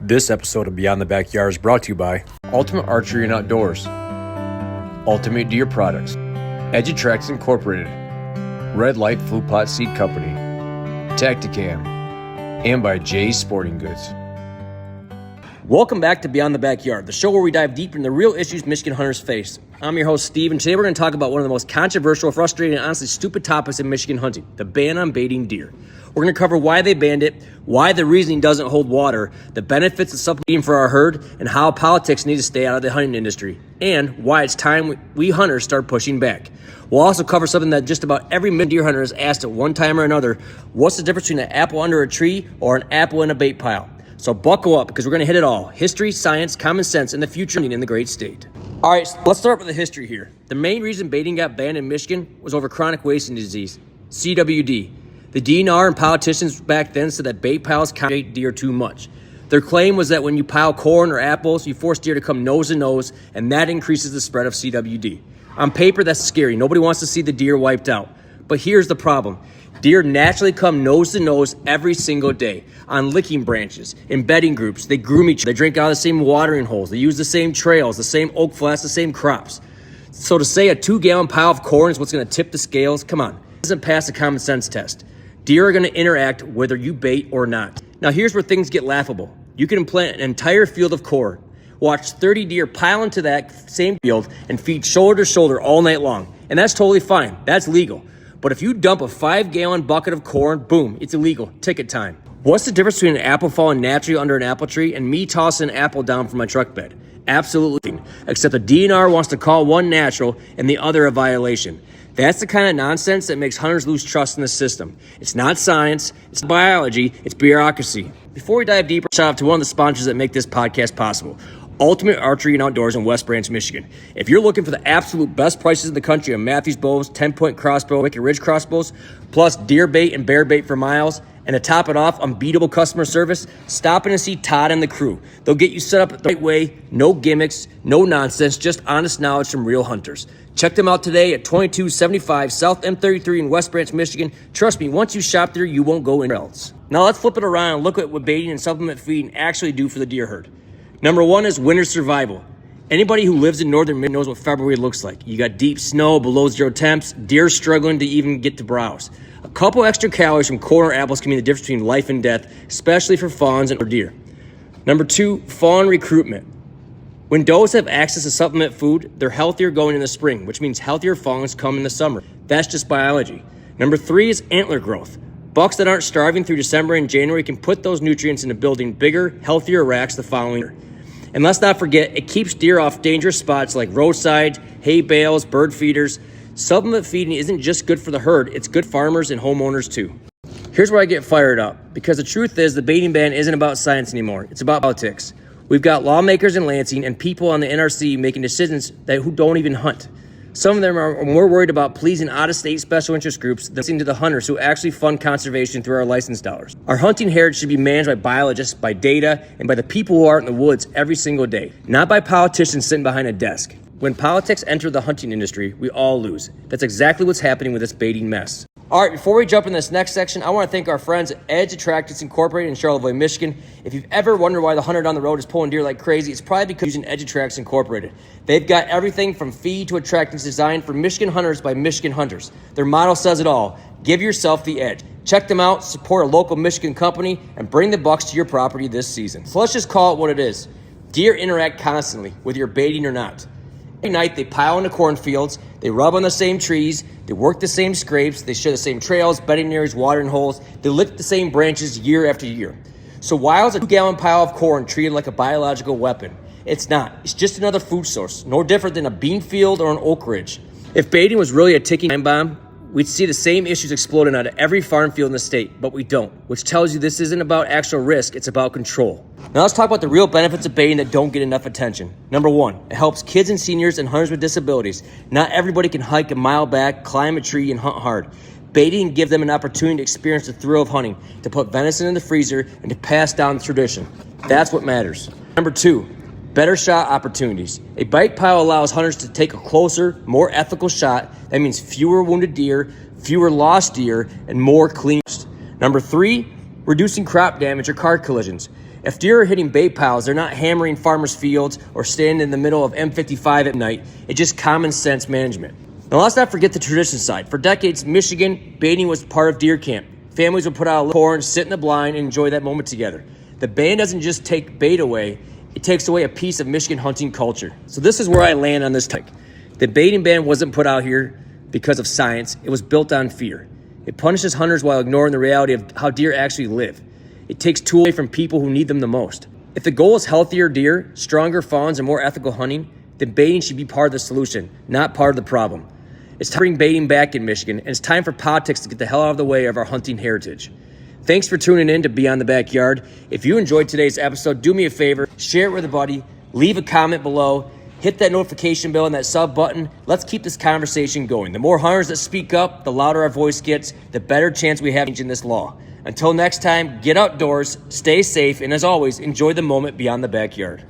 This episode of Beyond the Backyard is brought to you by Ultimate Archery and Outdoors, Ultimate Deer Products, Edge Incorporated, Red Light Flue Pot Seed Company, Tacticam, and by Jay's Sporting Goods. Welcome back to Beyond the Backyard, the show where we dive deeper into the real issues Michigan hunters face. I'm your host, Steve, and today we're going to talk about one of the most controversial, frustrating, and honestly stupid topics in Michigan hunting, the ban on baiting deer. We're going to cover why they banned it, why the reasoning doesn't hold water, the benefits of supplementing for our herd, and how politics need to stay out of the hunting industry, and why it's time we hunters start pushing back. We'll also cover something that just about every deer hunter is asked at one time or another: what's the difference between an apple under a tree or an apple in a bait pile? So buckle up, because we're going to hit it all: history, science, common sense, and the future in the great state. All right, so let's start with the history here. The main reason baiting got banned in Michigan was over chronic wasting disease, CWD. The DNR and politicians back then said that bait piles bait deer too much. Their claim was that when you pile corn or apples, you force deer to come nose to nose, and that increases the spread of CWD. On paper, that's scary. Nobody wants to see the deer wiped out. But here's the problem. Deer naturally come nose to nose every single day on licking branches, in bedding groups. They groom each other. They drink out of the same watering holes. They use the same trails, the same oak flats, the same crops. So to say a 2-gallon pile of corn is what's going to tip the scales, come on. It doesn't pass a common sense test. Deer are going to interact whether you bait or not. Now here's where things get laughable. You can plant an entire field of corn, watch 30 deer pile into that same field, and feed shoulder to shoulder all night long. And that's totally fine. That's legal. But if you dump a 5-gallon bucket of corn, boom, it's illegal. Ticket time. What's the difference between an apple falling naturally under an apple tree and me tossing an apple down from my truck bed? Absolutely. Except the DNR wants to call one natural and the other a violation. That's the kind of nonsense that makes hunters lose trust in the system. It's not science, it's biology, it's bureaucracy. Before we dive deeper, shout out to one of the sponsors that make this podcast possible: Ultimate Archery and Outdoors in West Branch, Michigan. If you're looking for the absolute best prices in the country on Mathews bows, 10-point crossbow, Wicked Ridge crossbows, plus deer bait and bear bait for miles, and to top it off, unbeatable customer service, stop in and see Todd and the crew. They'll get you set up the right way, no gimmicks, no nonsense, just honest knowledge from real hunters. Check them out today at 2275 South M33 in West Branch, Michigan. Trust me, once you shop there, you won't go anywhere else. Now let's flip it around and look at what baiting and supplement feeding actually do for the deer herd. Number one is winter survival. Anybody who lives in northern Michigan knows what February looks like. You got deep snow, below 0 temps, deer struggling to even get to browse. A couple extra calories from corn or apples can mean the difference between life and death, especially for fawns and deer. Number two, fawn recruitment. When does have access to supplement food, they're healthier going in the spring, which means healthier fawns come in the summer. That's just biology. Number three is antler growth. Bucks that aren't starving through December and January can put those nutrients into building bigger, healthier racks the following year. And let's not forget, it keeps deer off dangerous spots like roadsides, hay bales, bird feeders. Supplement feeding isn't just good for the herd, it's good for farmers and homeowners too. Here's where I get fired up, because the truth is the baiting ban isn't about science anymore, it's about politics. We've got lawmakers in Lansing and people on the NRC making decisions who don't even hunt. Some of them are more worried about pleasing out-of-state special interest groups than listening to the hunters who actually fund conservation through our license dollars. Our hunting heritage should be managed by biologists, by data, and by the people who are in the woods every single day, not by politicians sitting behind a desk. When politics enter the hunting industry, we all lose. That's exactly what's happening with this baiting mess. All right, before we jump in this next section, I want to thank our friends at Edge Incorporated in Charlottesville, Michigan. If you've ever wondered why the hunter down the road is pulling deer like crazy, it's probably because using Edge Incorporated. They've got everything from feed to attractants designed for Michigan hunters by Michigan hunters. Their motto says it all: give yourself the edge. Check them out, support a local Michigan company, and bring the bucks to your property this season. So let's just call it what it is. Deer interact constantly, whether you're baiting or not. Every night they pile into cornfields, they rub on the same trees, they work the same scrapes, they share the same trails, bedding areas, watering holes, they lick the same branches year after year. So why is a 2-gallon pile of corn treated like a biological weapon? It's not. It's just another food source, no different than a bean field or an oak ridge. If baiting was really a ticking time bomb, we'd see the same issues exploding out of every farm field in the state, but we don't, which tells you this isn't about actual risk, it's about control. Now let's talk about the real benefits of baiting that don't get enough attention. Number one, it helps kids and seniors and hunters with disabilities. Not everybody can hike a mile back, climb a tree, and hunt hard. Baiting gives them an opportunity to experience the thrill of hunting, to put venison in the freezer, and to pass down the tradition. That's what matters. Number two, better shot opportunities. A bite pile allows hunters to take a closer, more ethical shot. That means fewer wounded deer, fewer lost deer, and more clean. Number three, reducing crop damage or car collisions. If deer are hitting bait piles, they're not hammering farmers' fields or standing in the middle of M55 at night. It's just common sense management. Now let's not forget the tradition side. For decades, Michigan, baiting was part of deer camp. Families would put out a little corn, sit in the blind, and enjoy that moment together. The ban doesn't just take bait away, it takes away a piece of Michigan hunting culture. So this is where I land on this topic. The baiting ban wasn't put out here because of science. It was built on fear. It punishes hunters while ignoring the reality of how deer actually live. It takes tools away from people who need them the most. If the goal is healthier deer, stronger fawns, and more ethical hunting, then baiting should be part of the solution, not part of the problem. It's time to bring baiting back in Michigan, and it's time for politics to get the hell out of the way of our hunting heritage. Thanks for tuning in to Beyond the Backyard. If you enjoyed today's episode, do me a favor, share it with a buddy, leave a comment below, hit that notification bell and that sub button. Let's keep this conversation going. The more hunters that speak up, the louder our voice gets, the better chance we have of changing this law. Until next time, get outdoors, stay safe, and as always, enjoy the moment beyond the backyard.